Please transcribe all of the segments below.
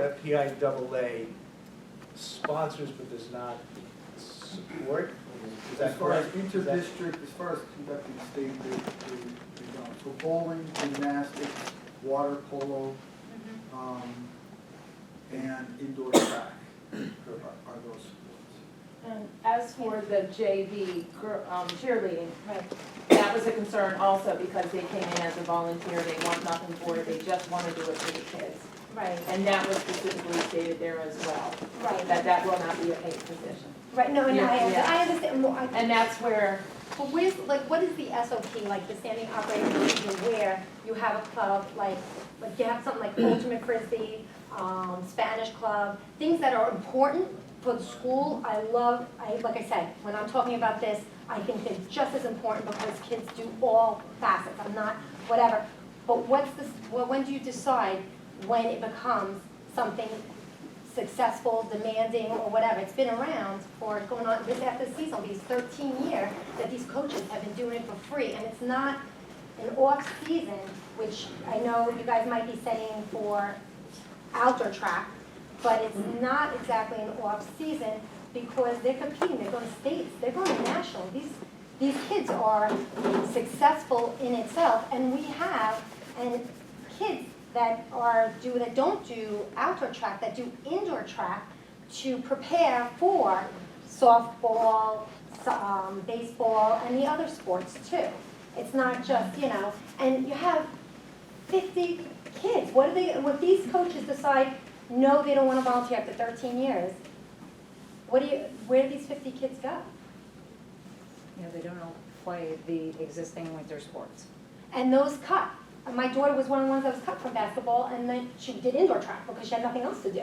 that PIAA sponsors but does not support? Is that As far as correct? Is that- inter-district, as far as conducting state, they don't. So bowling, gymnastics, water polo, and indoor track are those sports. And as for the JV cheerleading, that was a concern also because they came in as a volunteer, they want nothing for it, they just want to do it for the kids. Right, And that was specifically stated there as well, right, that will not be a paid position. right, no, and Yeah, yeah. I understand, well, And that's where, but where's, like, what is the SOP, like the standing operating procedure, where you have a club, like you have something like ultimate frisbee, Spanish club, things that are important for the school. Like I said, when I'm talking about this, I think they're just as important because kids do all facets, I'm not, whatever. But when do you decide when it becomes something successful, demanding, or whatever? It's been around for going on, this after the season, these 13 years that these coaches have been doing it for free, and it's not an off-season, which I know you guys might be saying for outdoor track, but it's not exactly an off-season because they're competing, they're going to states, they're going to national. These kids are successful in itself, and we have kids that don't do outdoor track, that do indoor track to prepare for softball, baseball, and the other sports too. It's not just, and you have 50 kids. What these coaches decide, no, they don't want to volunteer after 13 years, where do these 50 kids go? They don't play the existing winter sports. And those cut. My daughter was one of the ones that was cut from basketball, and then she did indoor track because she had nothing else to do.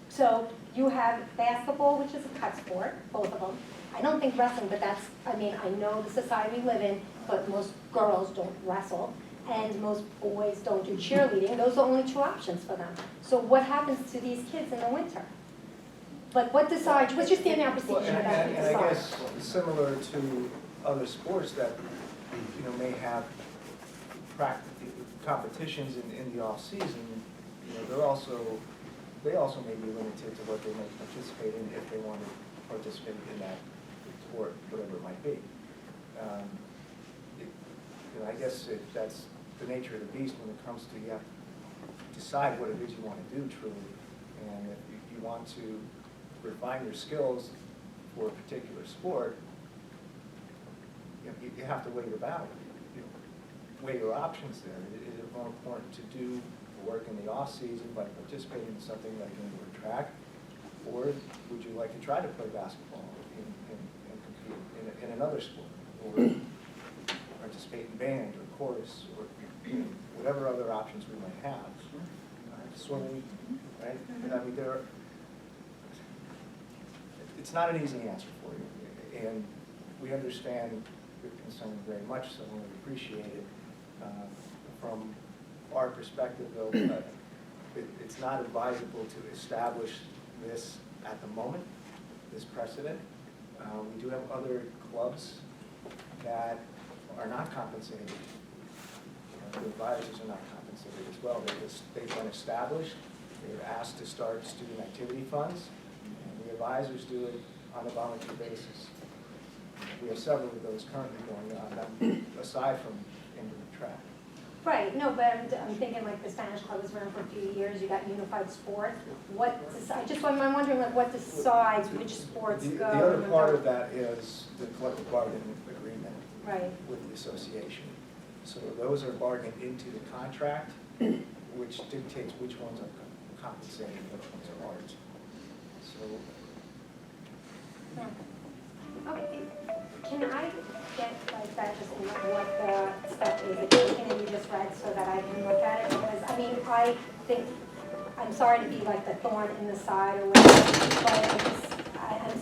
So you have basketball, which is a cut sport, both of them. I don't think wrestling, but I know the society we live in, but most girls don't wrestle, and most boys don't do cheerleading. Those are only two options for them. So what happens to these kids in the winter? Like, what's your standing out Well, procedure and that you I decide? guess similar to other sports that, may have competitions in the off-season, they also may be limited to what they may participate in if they want to participate in that sport, whatever it might be. I guess that's the nature of the beast when it comes to, you have to decide what it is you want to do truly. And if you want to refine your skills for a particular sport, you have to weigh your value, weigh your options there. Is it more important to do work in the off-season by participating in something like indoor track, or would you like to try to play basketball and compete in another sport, or participate in band or chorus, or whatever other options we might have? Swimming, right? It's not an easy answer for you, and we understand your concern very much so, and we appreciate it. From our perspective, though, it's not advisable to establish this at the moment, this precedent. We do have other clubs that are not compensated. The advisors are not compensated as well. They've been established. They're asked to start student activity funds, and the advisors do it on a volunteer basis. We have several of those currently going on, aside from indoor track. Right, no, but I'm thinking like the Spanish club was around for a few years, you got unified sports. I'm wondering like what decides which sports go. The other part of that is the collective bargaining agreement Right. with the association. So those are bargained into the contract, which dictates which ones are compensated and which ones are aren't. So, Okay, can I get like that, just what the stuff is, everything that you just read, so that I can look at it? Because, I think, I'm sorry to be like the thorn in the side or whatever,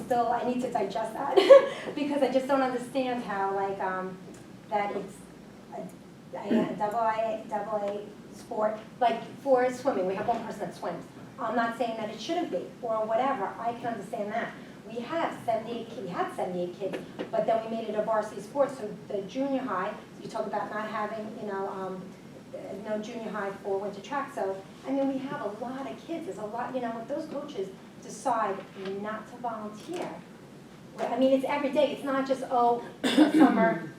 but I need to digest that, because I just don't understand how, like, that it's a double A sport, like for swimming, we have one person that swims. I'm not saying that it shouldn't be, or whatever, I can understand that. We had 78 kids, but then we made it a varsity sport, so the junior high, you talk about not having, there's no junior high for winter track. So, I mean, we have a lot of kids, there's a lot, you know, if those coaches decide not to volunteer, well, I mean, it's every day, it's not just, oh, a summer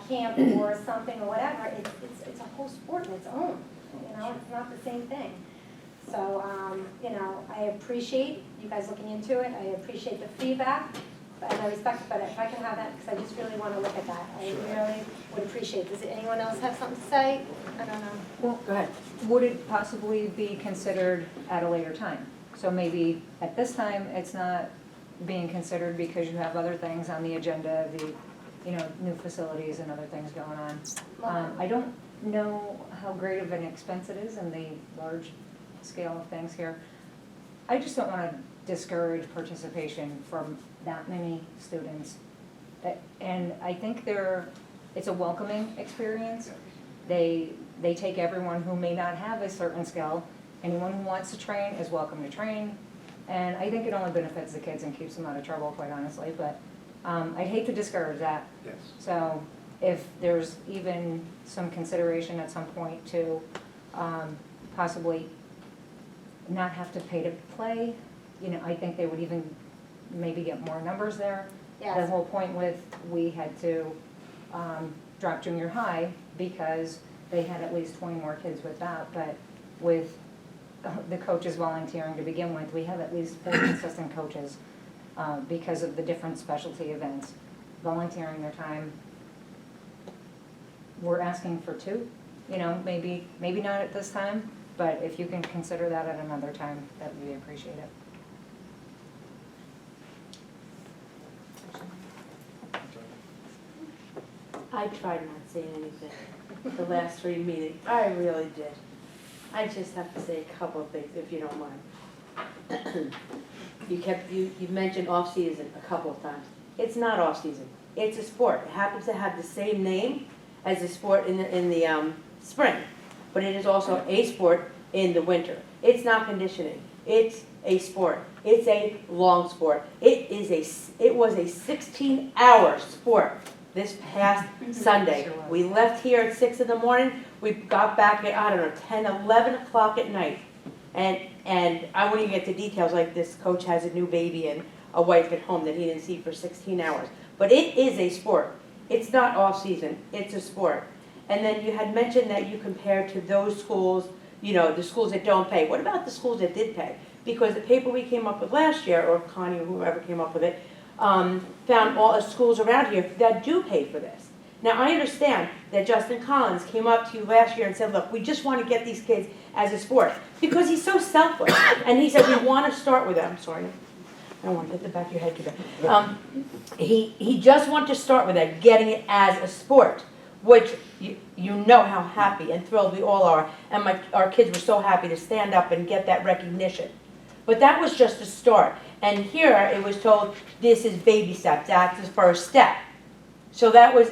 camp or something or whatever, it's a whole sport in its own, you know, it's not the same thing. So, you know, I appreciate you guys looking into it, I appreciate the feedback, and I respect it, but if I can have that, because I just really want to look at that, I really would appreciate it. Does anyone else have something to say? I don't know. Well, Go ahead. would it possibly be considered at a later time? So maybe at this time, it's not being considered because you have other things on the agenda, the, you know, new facilities and other things going on. I don't know how great of an expense it is in the large scale of things here. I just don't want to discourage participation from that many students. And I think it's a welcoming experience. They take everyone who may not have a certain skill. Anyone who wants to train is welcome to train. And I think it only benefits the kids and keeps them out of trouble, quite honestly. But I'd hate to discourage that. Yes. So if there's even some consideration at some point to possibly not have to pay to play, you know, I think they would even maybe get more numbers there. The Yes. whole point with, we had to drop junior high because they had at least 20 more kids with that, but with the coaches volunteering to begin with, we have at least 4 consistent coaches because of the different specialty events volunteering their time. We're asking for 2, you know, maybe not at this time, but if you can consider that at another time, that would be appreciated. I tried not saying anything the last 3 meetings. I really did. I just have to say a couple of things, if you don't mind. You mentioned off-season a couple of times. It's not off-season. It's a sport. It happens to have the same name as a sport in the spring, but it is also a sport in the winter. It's not conditioning. It's a sport. It's a long sport. It was a 16-hour sport. This past Sunday. Sure was. We left here at 6 in the morning, we got back at, I don't know, 10, 11 o'clock at night. And I won't even get to details, like this coach has a new baby and a wife at home that he didn't see for 16 hours. But it is a sport. It's not off-season, it's a sport. And then you had mentioned that you compared to those schools, you know, the schools that don't pay. What about the schools that did pay? Because the paper we came up with last year, or Connie or whoever came up with it, found all the schools around here that do pay for this. Now, I understand that Justin Collins came up to you last year and said, look, we just want to get these kids as a sport, because he's so selfless. And he said, we want to start with them. I'm sorry, I don't want to hit the back of your head too bad. He just wanted to start with that, getting it as a sport, which you know how happy and thrilled we all are. And our kids were so happy to stand up and get that recognition. But that was just a start. And here it was told, this is baby steps, that's the first step. So that was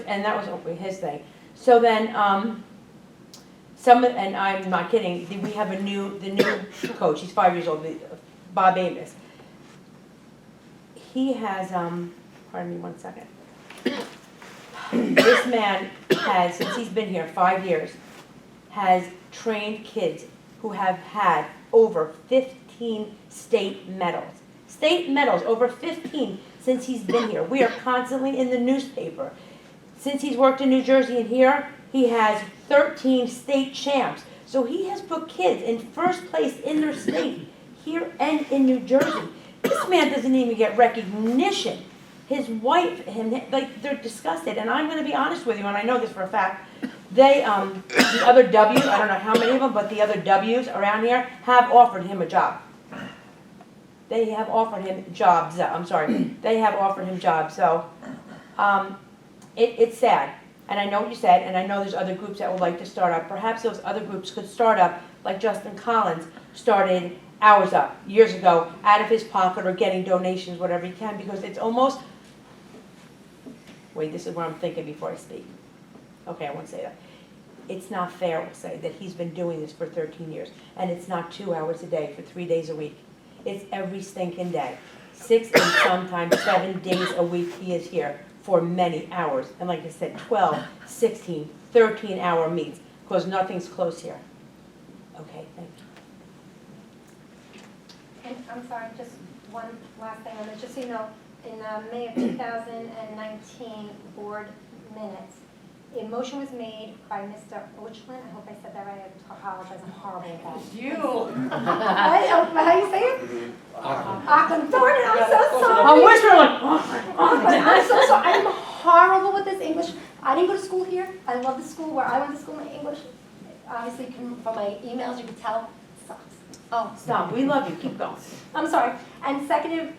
his thing. So then, and I'm not kidding, we have the new coach, he's 5 years old, Bob Amos. He has, pardon me 1 second. This man has, since he's been here 5 years, has trained kids who have had over 15 state medals. State medals, over 15 since he's been here. We are constantly in the newspaper. Since he's worked in New Jersey and here, he has 13 state champs. So he has put kids in first place in their state, here and in New Jersey. This man doesn't even get recognition. His wife, like, they're disgusted. And I'm going to be honest with you, and I know this for a fact. They, the other W's, I don't know how many of them, but the other W's around here have offered him a job. They have offered him jobs. They have offered him jobs. So it's sad. And I know what you said, and I know there's other groups that would like to start up. Perhaps those other groups could start up, like Justin Collins started Hours Up years ago, out of his pocket or getting donations, whatever he can, because it's almost, wait, this is what I'm thinking before I speak. Okay, I won't say that. It's not fair, we'll say, that he's been doing this for 13 years, and it's not 2 hours a day for 3 days a week. It's every stinking day. 6 and sometimes 7 days a week he is here for many hours. And like I said, 12, 16, 13-hour meets. because nothing's close here. Okay, thank you. And I'm sorry, just one last thing on this, just so you know, in May of 2019 board minutes, a motion was made by Mr. Ochlin, I hope I said that right, I apologize, I'm horrible at that. How do you say it? Ochlin, darn it, I'm so sorry. I'm whispering like, I'm so sorry, I'm horrible with this English. I didn't go to school here, I love the school where I went to school, my English, obviously from my emails, you can tell, it sucks. Oh, stop, we love you, keep going. I'm sorry, and seconded,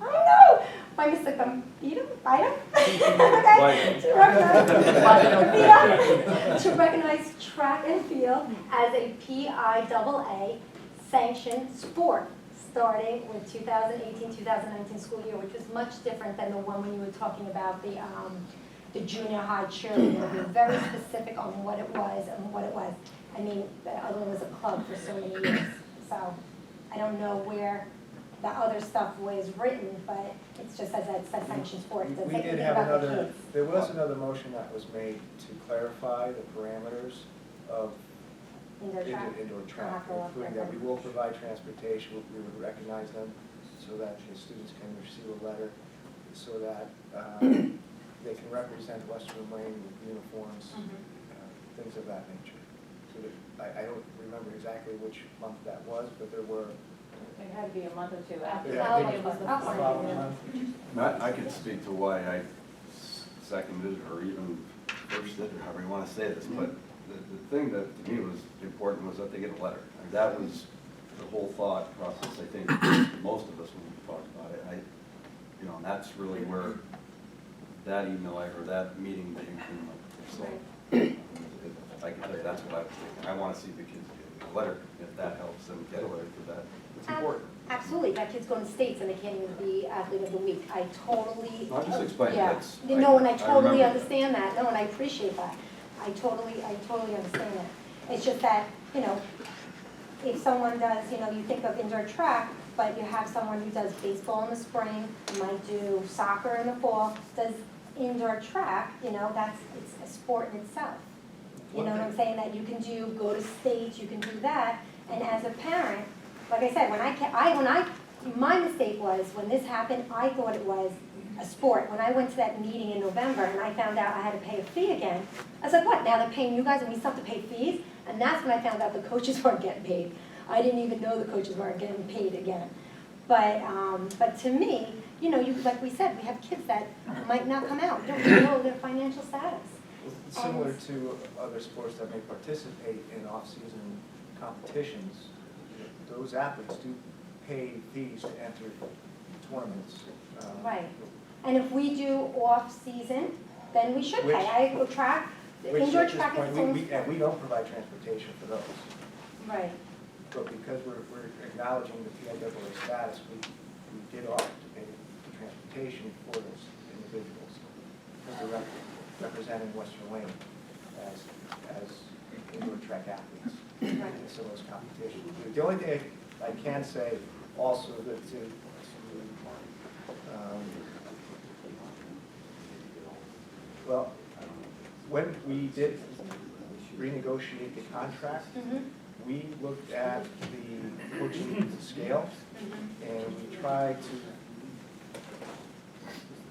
I know, by Mr. Gambino, Bida? Okay, to recognize track and field as a PIAA sanctioned sport, starting with 2018-2019 school year, which was much different than the one when you were talking about the junior high cheerleading. We were very specific on what it was and what it was. I mean, the other one was a club for so many years, so I don't know where the other stuff was written, but it's just as a sanctioned sport. It doesn't We say did anything have about the another, kids. there was another motion that was made to clarify the parameters of Indoor track. indoor track, I'll have to look including at that we that. will provide transportation, we would recognize them so that the students can receive a letter, so that they can represent Western Wayne with uniforms, things of that nature. So that, I don't remember exactly which month that was, but there were. It had to be a month or two after. Yeah, I I think think it was the I'll following find month. I can speak to why I seconded or even first did, or however you want to say this, but the thing that to me was important was that they get a letter. And that was the whole thought process, I think, most of us when we talked about it. And that's really where that email or that meeting that you came up with. So I can tell you that's what I was thinking. I want to see the kids get a letter. If that helps them get a letter for that, it's important. Absolutely, that kid's going to states and they can't even be athlete of the week. I totally. I'm just explaining, Yeah. that's. No, and I totally remember understand that. No, and I appreciate that. I totally understand that. It's just that, if someone does, you think of indoor track, but you have someone who does baseball in the spring, might do soccer in the fall, does indoor track, it's a sport in itself. You know what I'm saying? That you can go to states, you can do that, and as a parent, like I said, my mistake was, when this happened, I thought it was a sport. When I went to that meeting in November and I found out I had to pay a fee again, I was like, what, now they're paying you guys and we still have to pay fees? And that's when I found out the coaches weren't getting paid. I didn't even know the coaches weren't getting paid again. But to me, like we said, we have kids that might not come out, don't even know their financial status. Similar to other sports that may participate in off-season competitions, those athletes do pay fees to enter tournaments. Right. And if we do off-season, then we should pay. I go track, Which indoor at this track is point, its own. and we don't provide transportation for those. Right. But because we're acknowledging the PIAA status, we did offer to pay the transportation for those individuals. Because they're representing Western Wayne as indoor track athletes in some of those competitions. The only thing I can say also that well, when we did renegotiate the contract, we looked at the coaching scale and we tried to,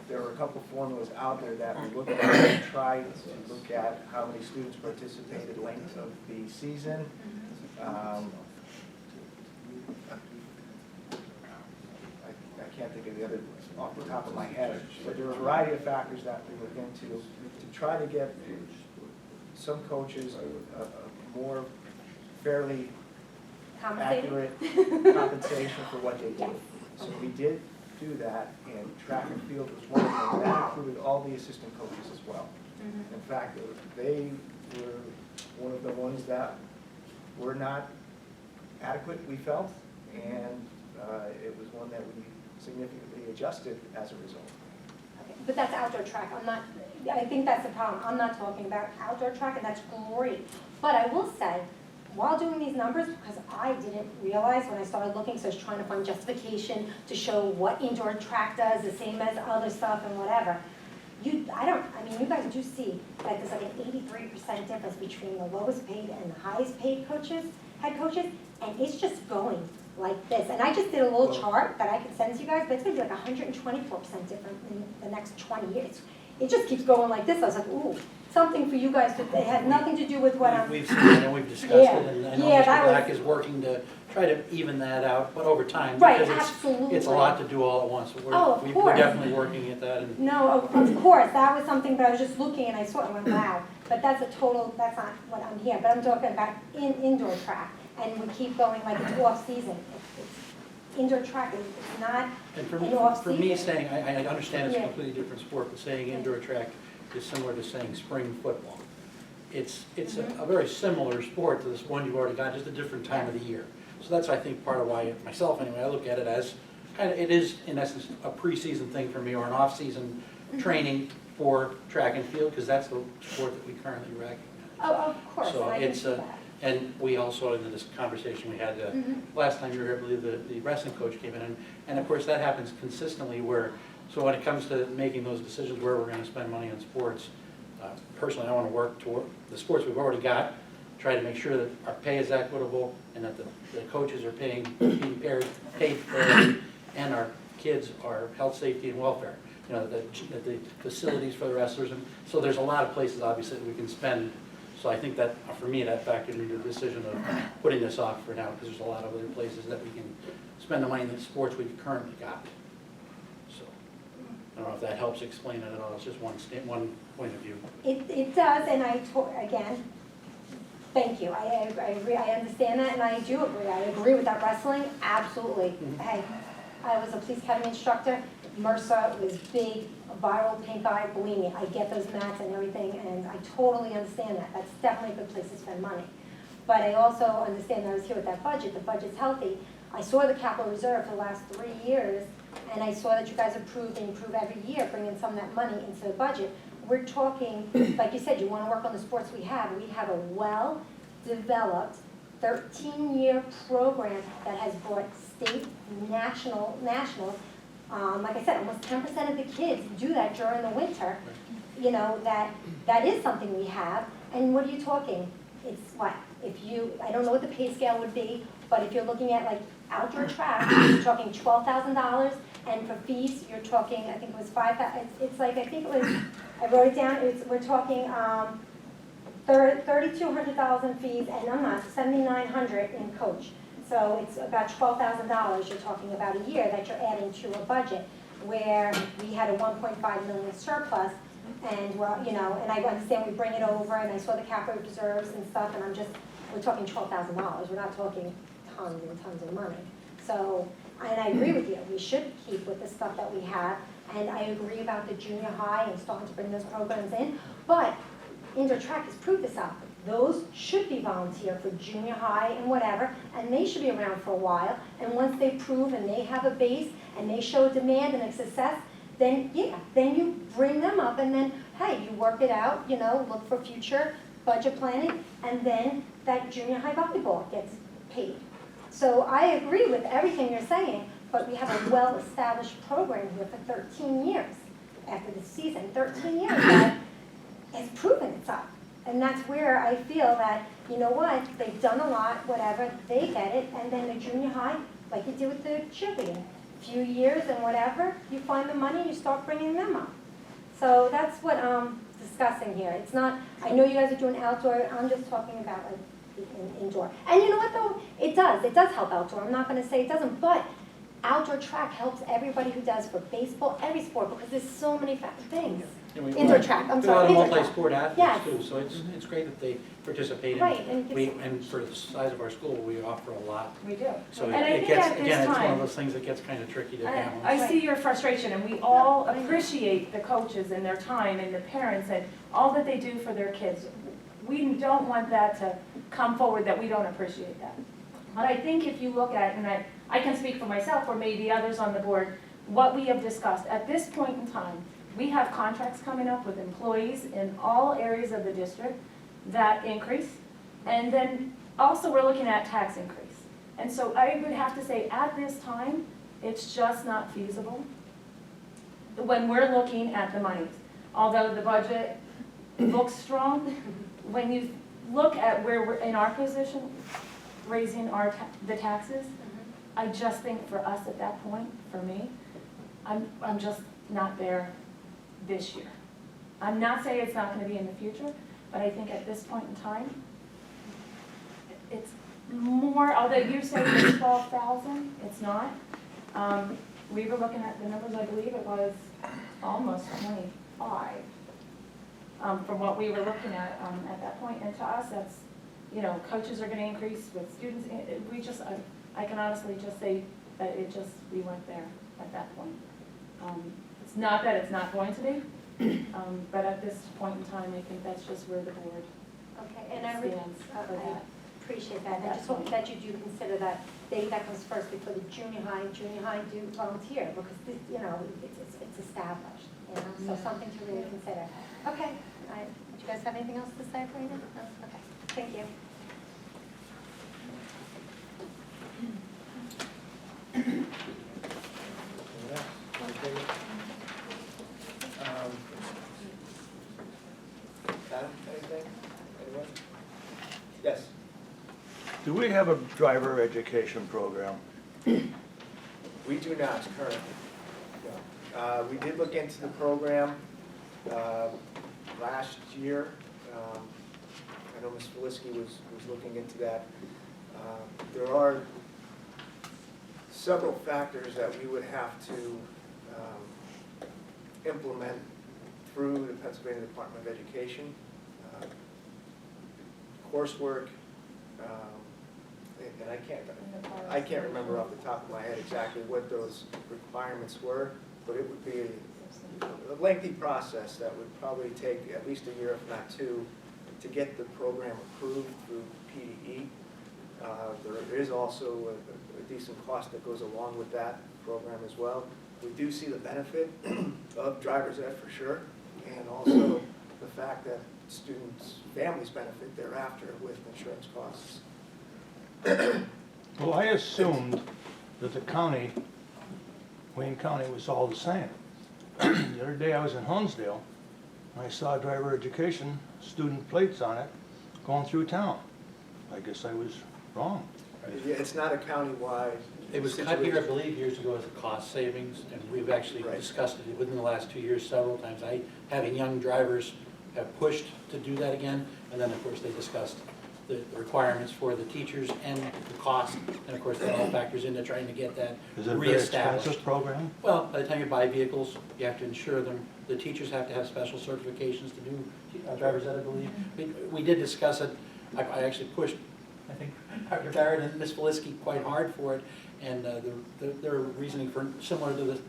there were a couple formulas out there that we looked at and tried to look at how many students participated, length of the season. I can't think of the other off the top of my head, but there were a variety of factors that we looked into to try to get some coaches a more fairly accurate compensation for what they do. So we did do that, and track and field was one of them. That included all the assistant coaches as well. In fact, they were one of the ones that were not adequate, we felt, and it was one that we significantly adjusted as a result. But that's outdoor track. I think that's the problem. I'm not talking about outdoor track, and that's great. But I will say, while doing these numbers, because I didn't realize when I started looking, so I was trying to find justification to show what indoor track does, the same as other stuff and whatever. I mean, you guys do see that there's like an 83% difference between the lowest paid and the highest paid coaches, head coaches, and it's just going like this. And I just did a little chart that I could send to you guys, but it's gonna be like 124% different in the next 20 years. It just keeps going like this. I was like, ooh, something for you guys, but it had nothing to do with what I'm. We've seen it and we've discussed Yeah. it, and I know Yeah, Mr. that was- Black is working to try to even that out, but over time, Right, because absolutely. it's a lot to do all at once. We're- Oh, of We're course. definitely working at that, and No, of course, that was something, but I was just looking and I saw it and went, wow. But that's not what I'm here, but I'm talking about indoor track. And we keep going like it's off-season. Indoor track is not and for an me, off-season. saying, I understand it's a Yeah. completely different sport, but saying indoor track is similar to saying spring football. It's Mm-hmm. a very similar sport to this one you've already got, just a different time of the year. So that's, I think, part of why, myself anyway, I look at it as, kind of, it is in essence a preseason thing for me, or an off-season Mm-hmm. training for track and field, because that's the sport that we currently recognize. Oh, of course, So and I can it's see that. And we also, in this conversation we had, Mhm. last time you were here, I believe the wrestling coach came in, and of course, that happens consistently where, so when it comes to making those decisions where we're gonna spend money on sports, personally, I wanna work toward the sports we've already got, try to make sure that our pay is equitable, and that the coaches are being paid fairly, and our kids are health, safety, and welfare. You know, that the facilities for the wrestlers, and so there's a lot of places, obviously, that we can spend. So I think that, for me, that factored into the decision of putting this off for now, because there's a lot of other places that we can spend the money in the sports we've currently got. So, I don't know if that helps explain it at all, it's just one point of view. It does, and again, thank you. I agree, I understand that, and I do agree. I agree with that wrestling, absolutely. Mhm. Hey, I was a police academy instructor. MRSA was big, viral pink eye, believe me, I get those mats and everything, and I totally understand that. That's definitely a good place to spend money. But I also understand that I was here with that budget, the budget's healthy. I saw the capital reserve for the last 3 years, and I saw that you guys approved and improve every year, bringing some of that money into the budget. We're talking, like you said, you want to work on the sports we have. We have a well-developed 13-year program that has brought state, national, like I said, almost 10% of the kids do that during the winter. You know, that is something we have. And what are you talking? It's what? I don't know what the pay scale would be, but if you're looking at like outdoor track, you're talking $12,000, and for fees, you're talking, I think it was $5,000. It's like, I think it was, I wrote it down, we're talking $3,200 fees, and I'm not, $7,900 in coach. So it's about $12,000 you're talking about a year that you're adding to a budget, where we had a 1.5 million surplus, and well, you know, and I understand we bring it over, and I saw the capital reserves and stuff, and we're talking $12,000. We're not talking tons and tons of money. So, and I agree with you, we should keep with the stuff that we have, and I agree about the junior high and starting to bring those programs in, but indoor track has proved this out. Those should be volunteer for junior high and whatever, and they should be around for a while, and once they prove and they have a base, and they show demand and a success, then yeah, then you bring them up, and then, hey, you work it out, you know, look for future budget planning, and then that junior high volleyball gets paid. So I agree with everything you're saying, but we have a well-established program here for 13 years. After the season, 13 years that has proven itself. And that's where I feel that, you know what, they've done a lot, whatever, they get it, and then the junior high, like you did with the cheerleading, few years and whatever, you find the money, you start bringing them up. So that's what I'm discussing here. It's not, I know you guys are doing outdoor, I'm just talking about like indoor. And you know what though, it does help outdoor. I'm not gonna say it doesn't, but outdoor track helps everybody who does for baseball, every sport, because there's so many things. And we- Indoor track, I'm we have a sorry, lot indoor of track. multi-sport Yes. athletes too, so it's great that they participate in. Right, and And for the size of our school, we offer a lot. We do. So And I it think gets, at this again, it's one time- of those things that gets kind of tricky to balance. I see your frustration, and we all appreciate the coaches and their time and the parents and all that they do for their kids. We don't want that to come forward that we don't appreciate that. But I think if you look at, and I can speak for myself or maybe others on the board, what we have discussed, at this point in time, we have contracts coming up with employees in all areas of the district that increase. And then also we're looking at tax increase. And so I would have to say at this time, it's just not feasible when we're looking at the monies. although the budget looks strong, when you look at where we're in our position, raising the taxes, I just think for us at that point, for me, I'm just not there this year. I'm not saying it's not gonna be in the future, but I think at this point in time, it's more, although you say it's 12,000, it's not. We were looking at the numbers, I believe it was almost 25, from what we were looking at that point. And to us, that's, you know, coaches are gonna increase with students. We just, I can honestly just say that it just, we went there at that point. It's not that it's not going to be, but at this point in time, I think that's just where the board Okay, and I really stands for that. appreciate that. I just hope that you do consider that day that comes first before the junior high do volunteer, because this, you know, it's established, you know, so something to really consider. Okay, do you guys have anything else to say for you? No? Okay, thank you. Anyone else? Adam, anything? Anyone? Yes. Do we have a driver education program? We do not currently. No. We did look into the program last year. I know Ms. Felisky was looking into that. There are several factors that we would have to implement through the Pennsylvania Department of Education. Coursework, and I can't remember off the top of my head exactly what those requirements were, but it would be a lengthy process that would probably take at least a year, if not two, to get the program approved through PDE. There is also a decent cost that goes along with that program as well. We do see the benefit of driver's ed for sure, and also the fact that students' families benefit thereafter with insurance costs. Well, I assumed that the county, Wayne County, was all the same. The other day I was in Hunsdale, and I saw driver education, student plates on it, going through town. I guess I was wrong. Yeah, it's not a countywide It was cut here, I believe, years ago as a cost savings, and we've actually Right. discussed it within the last 2 years several times. Having young drivers have pushed to do that again, and then, of course, they discussed the requirements for the teachers and the cost, and of course, that all factors into trying to get that Is it a very reestablished. expensive program? Well, by the time you buy vehicles, you have to insure them. The teachers have to have special certifications to do driver's ed, I believe. We did discuss it. I actually pushed, I think, Dr. Barrett and Ms. Felisky quite hard for it. And their reasoning for, similar to the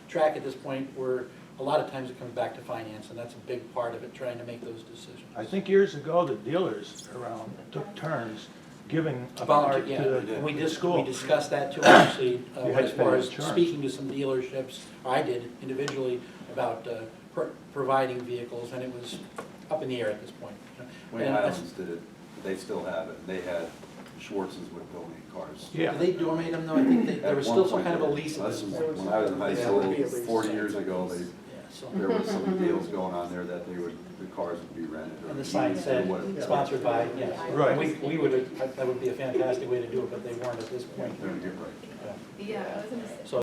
track at this point, where a lot of times it comes back to finance, and that's a big part of it, trying to make those decisions. I think years ago, the dealers around took turns giving a Volunteer, part yeah, to we the school. we discussed that too, actually, You had as to far pay as insurance. speaking to some dealerships, or I did individually, about providing vehicles, and it was up in the air at this point. Wayne And Islands did it, they still have it, they had, Schwartz's would donate cars. do Yeah, they donate them though? I think there At was one still some point, kind of a there- lease at this this was point. When I was in high Yeah, it school, would be a lease. 40 years ago, Yeah, so. there was some deals going on there that the cars would be rented. or And the sign said, what- sponsored by, yes. Right. We would, that would be a fantastic way to do it, but they weren't at this point. They're gonna get right. Yeah. So